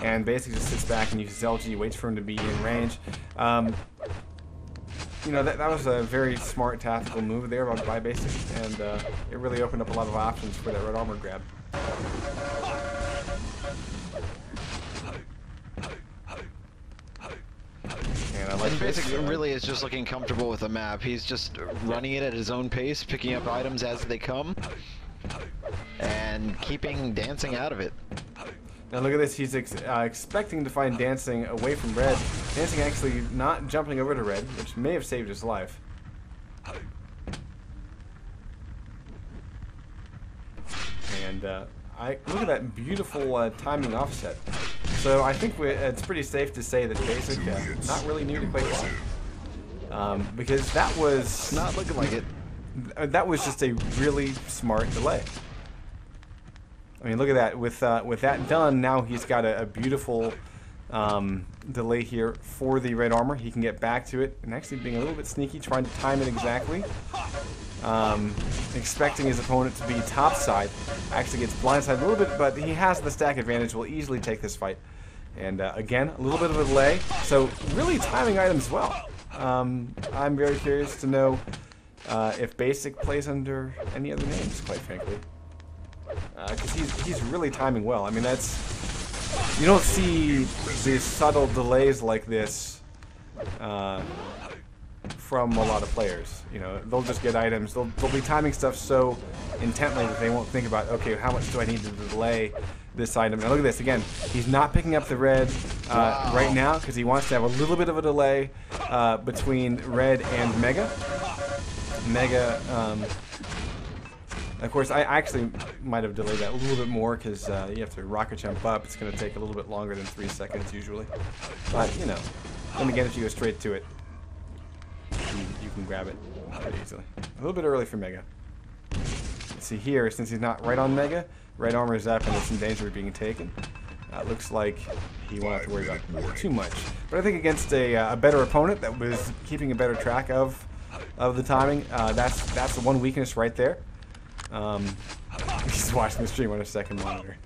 and basically just sits back and uses LG, waits for him to be in range. You know, that was a very smart tactical move there by Basic, and it really opened up a lot of options for that red armor grab. And I like Basic really is just looking comfortable with the map. He's just running it at his own pace, picking up items as they come, and keeping Dancing out of it. Now look at this, he's expecting to find Dancing away from Red. Dancing actually not jumping over to Red, which may have saved his life. And look at that beautiful timing offset. So I think it's pretty safe to say that Basic not really knew to play well. Because that was... Not looking like it. That was just a really smart delay. I mean, look at that. With that done, now he's got a beautiful delay here for the red armor. He can get back to it and actually being a little bit sneaky, trying to time it exactly. Expecting his opponent to be topside. Actually gets blindside a little bit, but he has the stack advantage, will easily take this fight. And again, a little bit of a delay. So really timing items well. I'm very curious to know if Basic plays under any other names, quite frankly. Because he's really timing well. I mean, that's... You don't see these subtle delays like this from a lot of players. You know, they'll just get items. They'll be timing stuff so intently that they won't think about, okay, how much do I need to delay this item? Now look at this again. He's not picking up the red right now because he wants to have a little bit of a delay between red and Mega. Mega... Of course, I actually might have delayed that a little bit more because you have to rocket jump up. It's going to take a little bit longer than 3 seconds usually. But, you know, then again, if you go straight to it, you can grab it pretty easily. A little bit early for Mega. See here, since he's not right on Mega, red armor is up and it's in danger of being taken. Looks like he won't have to worry about too much. But I think against a better opponent that was keeping a better track of the timing, that's the one weakness right there. He's watching the stream on a second monitor.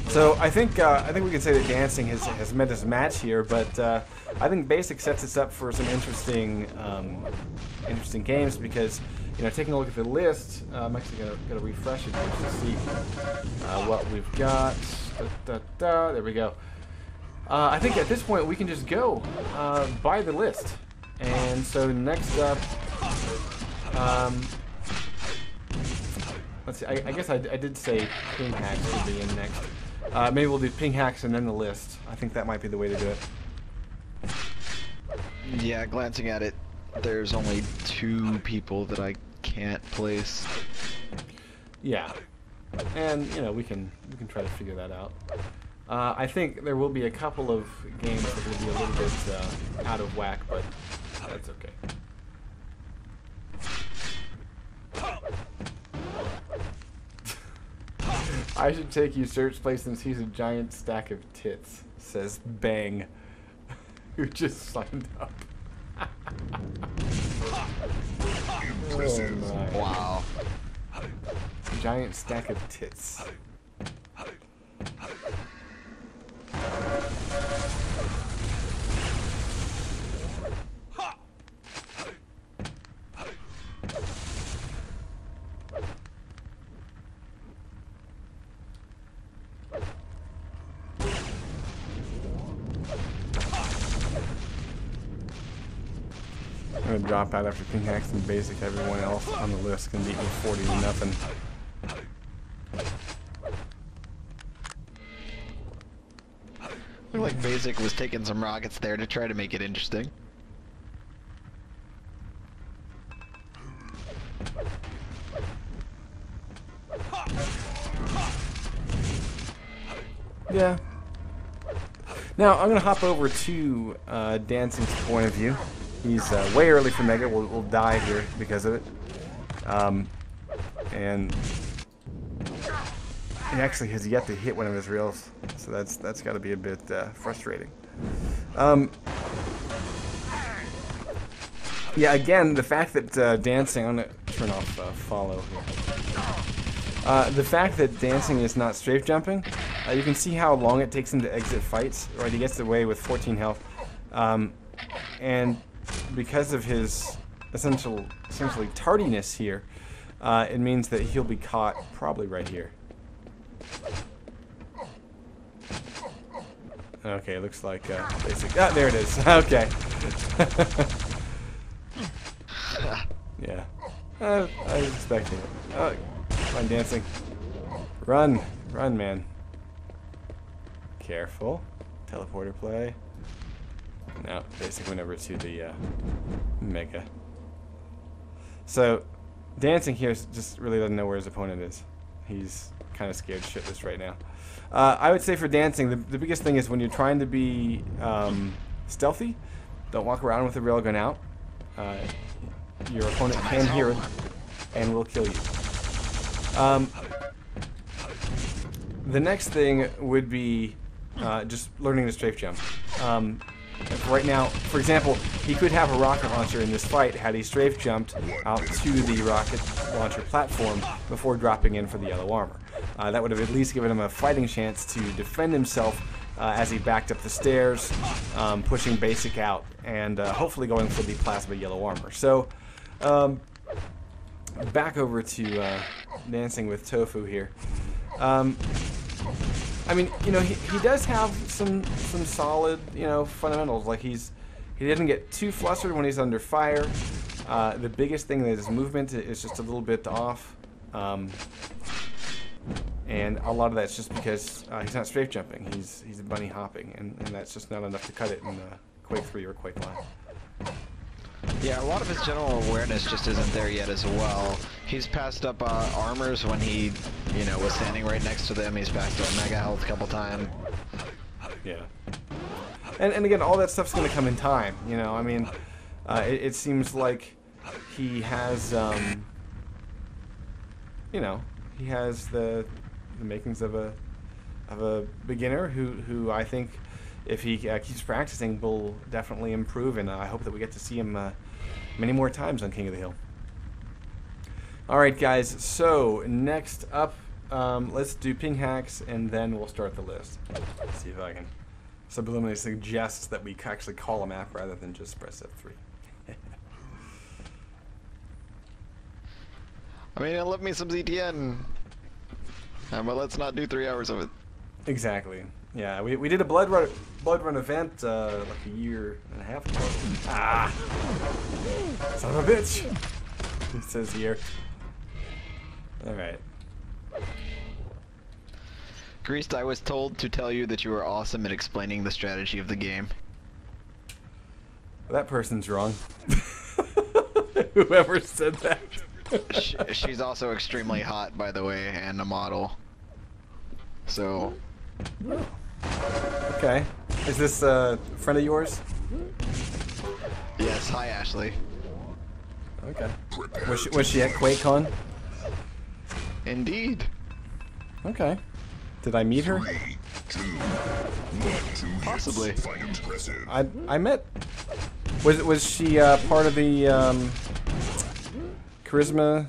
So I think we can say that Dancing has met his match here, but I think Basic sets us up for some interesting games because, you know, taking a look at the list, I'm actually gonna refresh it just to see what we've got. There we go. I think at this point we can just go by the list. And so next up, let's see, I guess I did say Ping Hacks would be in next. Maybe we'll do Ping Hacks and then the list. I think that might be the way to do it. Yeah, glancing at it, there's only 2 people that I can't place. Yeah. And, you know, we can try to figure that out. I think there will be a couple of games that will be a little bit out of whack, but that's okay. I should take usurp's place since he's a giant stack of tits, says Bang, who just signed up. Oh Wow. Giant stack of tits. I'm gonna drop out after Ping Hacks and Basic. Everyone else on the list can beat me 40-0. Looked like Basic was taking some rockets there to try to make it interesting. Yeah. Now I'm gonna hop over to Dancing's point of view. He's way early for Mega. We'll die here because of it. And he actually has yet to hit one of his reels, so that's got to be a bit frustrating. Yeah, again, the fact that dancing... I'm going to turn off follow here. The fact that dancing is not strafe jumping, you can see how long it takes him to exit fights. Right, he gets away with 14 health. And because of his essentially tardiness here, it means that he'll be caught probably right here. Okay, looks like basic. Ah, there it is. Okay. Yeah. I was expecting it. Oh, fine dancing. Run. Run, man. Careful. Teleporter play. No, basic went over to the Mega. So, dancing here just really doesn't know where his opponent is. He's kind of scared shitless right now. I would say for dancing, the biggest thing is when you're trying to be stealthy, don't walk around with the railgun out. Your opponent can hear it and will kill you. The next thing would be just learning to strafe jump. Right now, for example, he could have a rocket launcher in this fight had he strafe jumped out to the rocket launcher platform before dropping in for the yellow armor. That would have at least given him a fighting chance to defend himself as he backed up the stairs, pushing basic out, and hopefully going for the plasma yellow armor. So, back over to dancing with Tofu here. I mean, you know, he does have some solid, you know, fundamentals. Like he didn't get too flustered when he's under fire. The biggest thing is his movement is just a little bit off, and a lot of that's just because he's not strafe jumping. He's bunny hopping, and that's just not enough to cut it in Quake 3 or Quake Live. Yeah, a lot of his general awareness just isn't there yet as well. He's passed up armors when he, you know, was standing right next to them. He's passed up mega health a couple times. Yeah. And again, all that stuff's going to come in time, you know. I mean, it seems like he has, you know, he has the makings of a beginner who I think, if he keeps practicing, will definitely improve, and I hope that we get to see him many more times on King of the Hill. Alright guys, so next up, let's do ping hacks, and then we'll start the list. Let's see if I can subliminally suggest that we actually call a map rather than just press F3. I mean, it left me some ZTN, but let's not do 3 hours of it. Exactly. Yeah, we did a Blood Run event like a year and a half ago. Ah! Son of a bitch! It says here. Alright. Greased, I was told to tell you that you were awesome at explaining the strategy of the game. Well, that person's wrong. Whoever said that. She's also extremely hot, by the way, and a model. So... Okay. Is this a friend of yours? Yes, hi Ashley. Okay. Was she at QuakeCon? Indeed. Okay. Did I meet her? 3, 2, 1. Possibly. I met. Was she part of the Charisma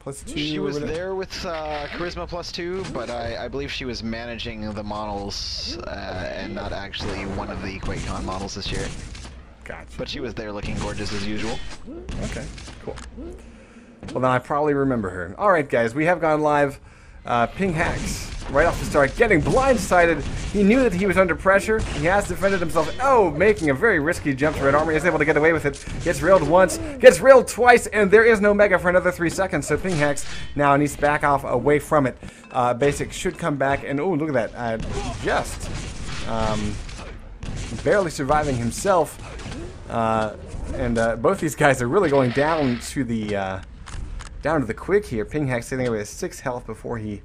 +2? She was there with Charisma +2, but I believe she was managing the models and not actually one of the QuakeCon models this year. Gotcha. But she was there looking gorgeous as usual. Okay, cool. Well, then I probably remember her. Alright, guys, we have gone live. Ping hacks. Right off the start, getting blindsided. He knew that he was under pressure. He has defended himself. Oh, making a very risky jump to red armor. He's able to get away with it. Gets railed once, gets railed twice, and there is no mega for another 3 seconds. So Ping hacks now needs to back off away from it. Basic should come back, and oh, look at that. Just barely surviving himself. And both these guys are really going down to the quick here. Ping hacks sitting away with 6 health before he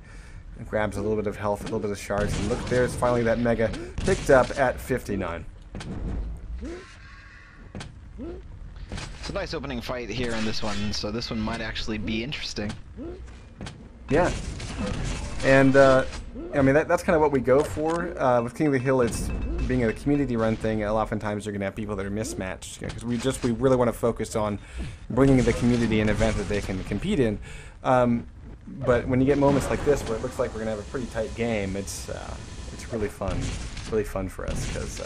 grabs a little bit of health, a little bit of shards, and look, there's finally that mega picked up at 59. It's a nice opening fight here in this one, so this one might actually be interesting. Yeah. And, I mean, that's kind of what we go for. With King of the Hill, it's being a community-run thing, a lot of times you're going to have people that are mismatched, because we really want to focus on bringing the community an event that they can compete in. But when you get moments like this where it looks like we're going to have a pretty tight game, it's really fun for us, because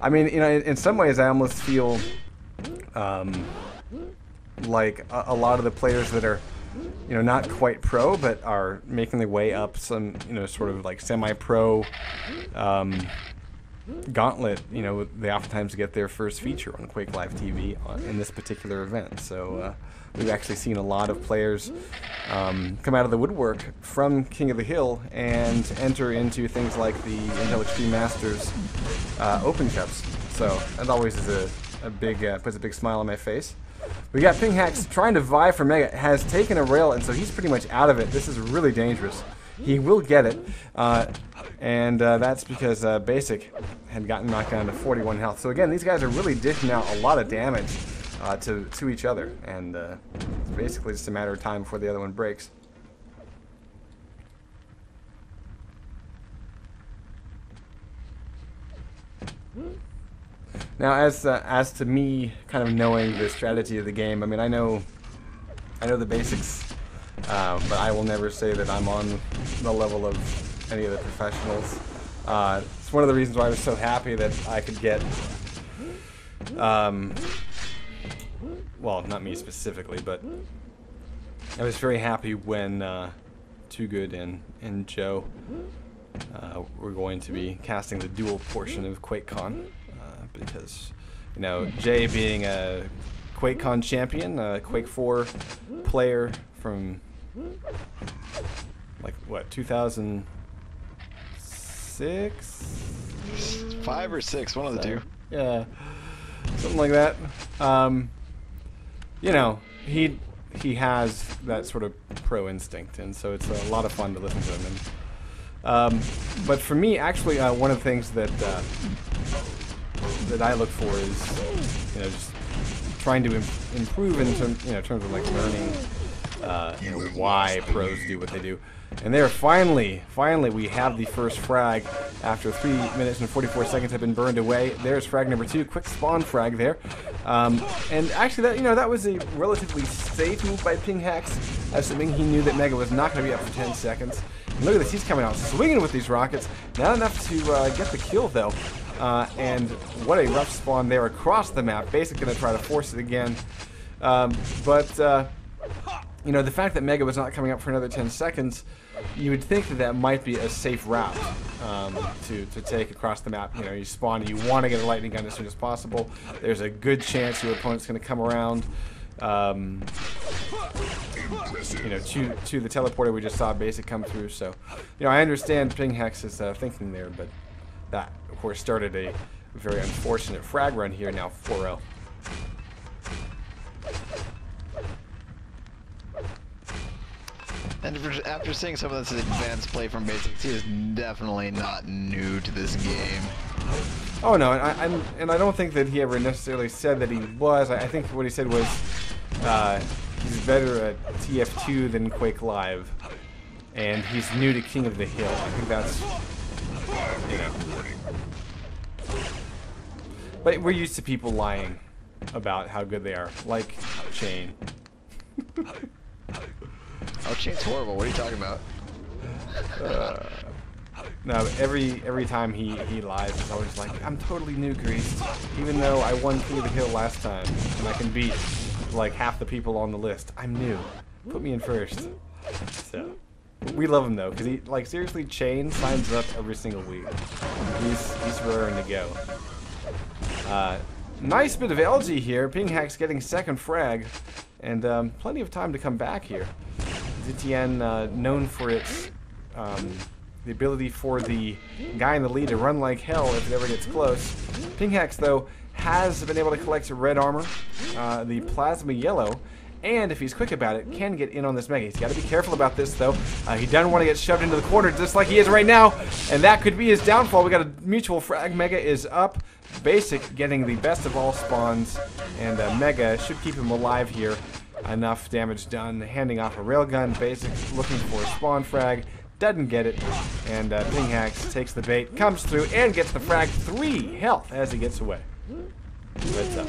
I mean, you know, in some ways I almost feel like a lot of the players that are, you know, not quite pro but are making their way up some, you know, sort of like semi-pro gauntlet, you know, they oftentimes get their first feature on Quake Live TV in this particular event. So we've actually seen a lot of players come out of the woodwork from King of the Hill and enter into things like the Intel Extreme Masters Open Cups. So that always is a big puts a big smile on my face. We got PingHax trying to vie for Mega, has taken a rail, and so he's pretty much out of it. This is really dangerous. He will get it, and that's because Basic had gotten knocked down to 41 health. So again, these guys are really dishing out a lot of damage to each other, and it's basically just a matter of time before the other one breaks. Now, as to me, kind of knowing the strategy of the game, I mean, I know the basics, but I will never say that I'm on the level of any of the professionals. It's one of the reasons why I was so happy that I could get, well, not me specifically, but I was very happy when Too Good and Joe were going to be casting the dual portion of QuakeCon. Because, you know, Jay being a QuakeCon champion, a Quake 4 player from, like, what, 2006? 5 or 6, one of the two. Yeah, something like that. You know, he has that sort of pro instinct, and so it's a lot of fun to listen to him. And, but for me, actually, one of the things that I look for is, you know, just trying to improve in terms of like learning, you know, why pros do what they do. And there, finally, we have the first frag after 3 minutes and 44 seconds have been burned away. There's frag number 2, quick spawn frag there. And actually, that was a relatively safe move by PingHax, assuming he knew that Mega was not going to be up for 10 seconds. And look at this, he's coming out swinging with these rockets. Not enough to get the kill though. And what a rough spawn there across the map. Basically going to try to force it again. You know, the fact that Mega was not coming up for another 10 seconds, you would think that might be a safe route to take across the map. You know, you spawn, you want to get a lightning gun as soon as possible. There's a good chance your opponent's going to come around, you know, to the teleporter we just saw Basic come through. So, you know, I understand PingHax's thinking there, but that, of course, started a very unfortunate frag run here, now 4-0. And after seeing some of this advanced play from Basics, he is definitely not new to this game. Oh no, and I don't think that he ever necessarily said that he was. I think what he said was he's better at TF2 than Quake Live, and he's new to King of the Hill. I think that's, you know. But we're used to people lying about how good they are, like Chain. Oh, Chain's horrible. What are you talking about? No, every time he lies, he's always like, I'm totally new, Greased, even though I won King of the Hill last time, and I can beat like half the people on the list. I'm new. Put me in first. So we love him though, because he, like, seriously, Chain signs up every single week. He's raring to go. Nice bit of LG here. PingHax getting second frag, and plenty of time to come back here. ZTN, known for its the ability for the guy in the lead to run like hell if it ever gets close. PingHax, though, has been able to collect red armor, the plasma yellow, and if he's quick about it, can get in on this Mega. He's got to be careful about this, though. He doesn't want to get shoved into the corner just like he is right now, and that could be his downfall. We got a mutual frag. Mega is up. Basic getting the best of all spawns, and Mega should keep him alive here. Enough damage done. Handing off a railgun. Basic looking for a spawn frag. doesn't get it, and Pinghax takes the bait, comes through, and gets the frag. 3 health as he gets away. Red's up.